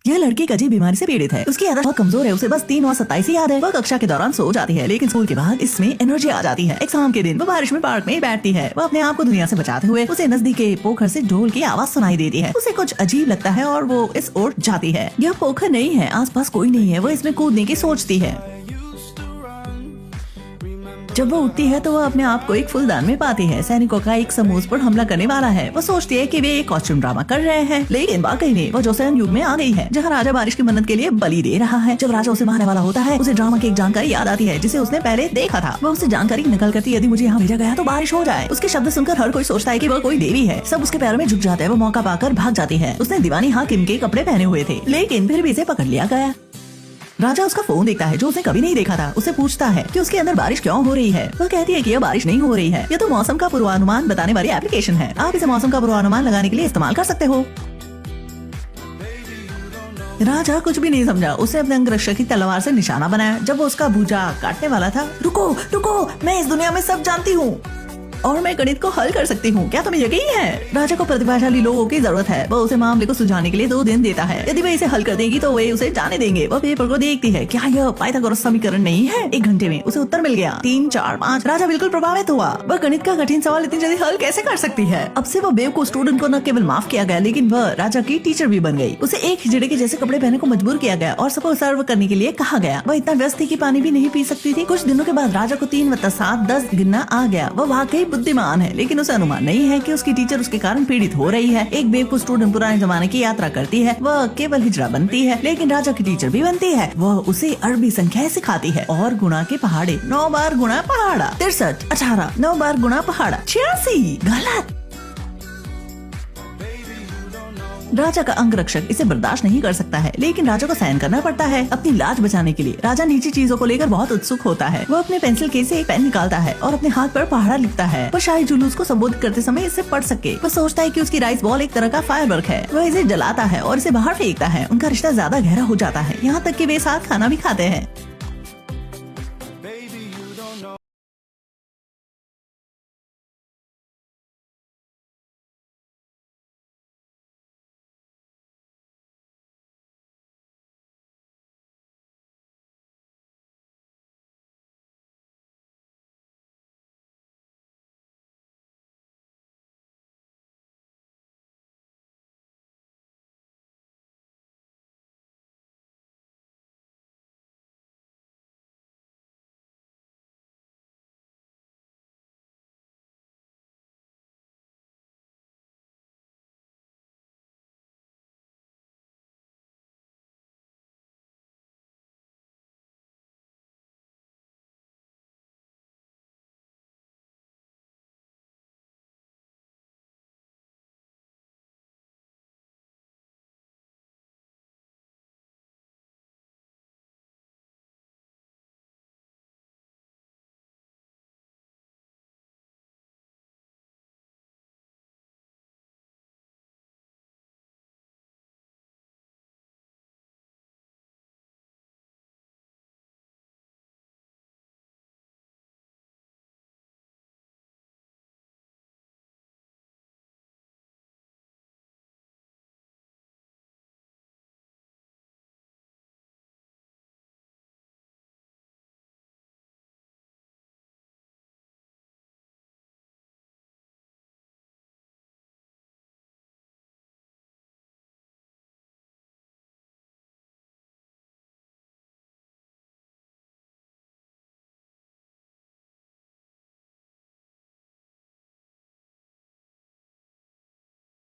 यह लड़की एक अजीब बीमारी से पीड़ित है। उसकी याददाश्त बहुत कमजोर है। उसे बस 3 और 27 ही याद है। वह कक्षा के दौरान सो जाती है, लेकिन स्कूल के बाद इसमें एनर्जी आ जाती है। एग्जाम के दिन वो बारिश में पार्क में बैठती है। वह अपने आप को दुनिया से बचाते हुए उसे नजदीक के पोखर से ढोल की आवाज सुनाई देती है। उसे कुछ अजीब लगता है और वो इस ओर जाती है। यह पोखर नहीं है, आसपास कोई नहीं है। वो इसमें कूदने की सोचती है। जब वो उठती है तो वो अपने आप को एक फूलदान में पाती है। सैनिकों का एक समूह उस पर हमला करने वाला है। वो सोचती है कि वे एक कॉस्ट्यूम ड्रामा कर रहे हैं, लेकिन वाकई में वो जोसेफ युग में आ गई है, जहाँ राजा बारिश की मन्नत के लिए बलि दे रहा है। जब राजा उसे मारने वाला होता है, उसे ड्रामा की एक जानकारी याद आती है जिसे उसने पहले देखा था। वह उसे जानकारी निकल करती, यदि मुझे यहाँ भेजा गया तो बारिश हो जाए। उसके शब्द सुनकर हर कोई सोचता है कि वह कोई देवी है। सब उसके पैरों में झुक जाते हैं। वो मौका पाकर भाग जाती है। उसने दीवानी हाकिम के कपड़े पहने हुए थे, लेकिन फिर भी इसे पकड़ लिया गया। राजा उसका फोन देखता है जो उसने कभी नहीं देखा था। उसे पूछता है कि उसके अंदर बारिश क्यों हो रही है। वह कहती है कि यह बारिश नहीं हो रही है, यह तो मौसम का पूर्वानुमान बताने वाली एप्लीकेशन है। आप इसे मौसम का पूर्वानुमान लगाने के लिए इस्तेमाल कर सकते हो। राजा कुछ भी नहीं समझा। उसे अपने अंगरक्षक की तलवार से निशाना बनाया। जब वो उसका भुजा काटने वाला था, रुको रुको, मैं इस दुनिया में सब जानती हूँ और मैं गणित को हल कर सकती हूँ, क्या तुम्हें यकीन है? राजा को प्रतिभाशाली लोगों की जरूरत है। वह उसे मामले को सुलझाने के लिए 2 दिन देता है। यदि वह इसे हल कर देगी तो वे उसे जाने देंगे। वह पेपर को देखती है, क्या यह पाइथागोरस समीकरण नहीं है? 1 घंटे में उसे उत्तर मिल गया, 3, 4, 5। राजा बिल्कुल प्रभावित हुआ। वह गणित का कठिन सवाल इतनी जल्दी हल कैसे कर सकती है? अब से वह बेवकूफ स्टूडेंट को न केवल माफ किया गया, लेकिन वह राजा की टीचर भी बन गई। उसे एक हिजड़े के जैसे कपड़े पहनने को मजबूर किया गया और सबको सर्व करने के लिए कहा गया। वह इतना व्यस्त थी कि पानी भी नहीं पी सकती थी। कुछ दिनों के बाद राजा को 3 + 7 10 गिनना आ गया। वह वाकई बुद्धिमान है, लेकिन उसे अनुमान नहीं है कि उसकी टीचर उसके कारण पीड़ित हो रही है। एक बेवकूफ स्टूडेंट पुराने जमाने की यात्रा करती है। वह केवल हिजड़ा बनती है, लेकिन राजा की टीचर भी बनती है। वह उसे अरबी संख्याएं सिखाती है और गुणा के पहाड़े। 9 बार गुणा पहाड़ा 63, 18, 9 बार गुणा पहाड़ा 86। गलत। राजा का अंगरक्षक इसे बर्दाश्त नहीं कर सकता है, लेकिन राजा को सहन करना पड़ता है अपनी लाज बचाने के लिए। राजा निजी चीजों को लेकर बहुत उत्सुक होता है। वह अपने पेंसिल केस से एक पेन निकालता है और अपने हाथ पर पहाड़ा लिखता है। वह शाही जुलूस को संबोधित करते समय इसे पढ़ सके। वह सोचता है कि उसकी राइस बॉल एक तरह का फायरवर्क है। वह इसे जलाता है और इसे बाहर फेंकता है। उनका रिश्ता ज्यादा गहरा हो जाता है, यहाँ तक कि वे साथ खाना भी खाते हैं।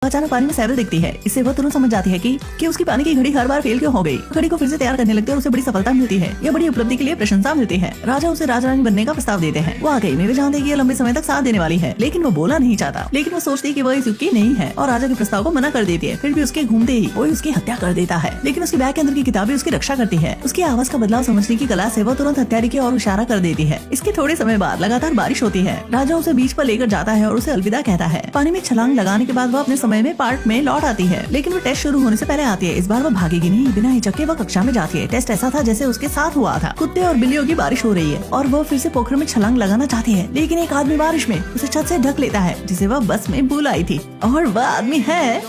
अचानक पानी में सैरल दिखती है। इससे वह तुरंत समझ जाती है कि उसकी पानी की घड़ी हर बार फेल क्यों हो गई। घड़ी को फिर से तैयार करने लगती है और उसे बड़ी सफलता मिलती है। यह बड़ी उपलब्धि के लिए प्रशंसा मिलती है। राजा उसे राजा रानी बनने का प्रस्ताव देते हैं। वो वाकई में वे जानते हैं कि यह लंबे समय तक साथ देने वाली है, लेकिन वो बोला नहीं चाहता। लेकिन वो सोचती है कि वह इस युग की नहीं है और राजा के प्रस्ताव को मना कर देती है। फिर भी उसके घूमते ही वो उसकी हत्या कर देता है, लेकिन उसके बैग के अंदर की किताबें उसकी रक्षा करती है। उसकी आवाज का बदलाव समझने की कला से वो तुरंत हत्यारे की ओर इशारा कर देती है। इसके थोड़े समय बाद लगातार बारिश होती है। राजा उसे बीच पर लेकर जाता है और उसे अलविदा कहता है। पानी में छलांग लगाने के बाद वह अपने समय में पार्क में लौट आती है, लेकिन वो टेस्ट शुरू होने से पहले आती है। इस बार वो भागेगी नहीं, बिना हिचक के वो कक्षा में जाती है। टेस्ट ऐसा था जैसे उसके साथ हुआ था। कुत्ते और बिल्लियों की बारिश हो रही है और वो फिर से पोखर में छलांग लगाना चाहती है, लेकिन एक आदमी बारिश में उसे छत से ढक लेता है, जिसे वह बस में भूल आई थी। और वह आदमी है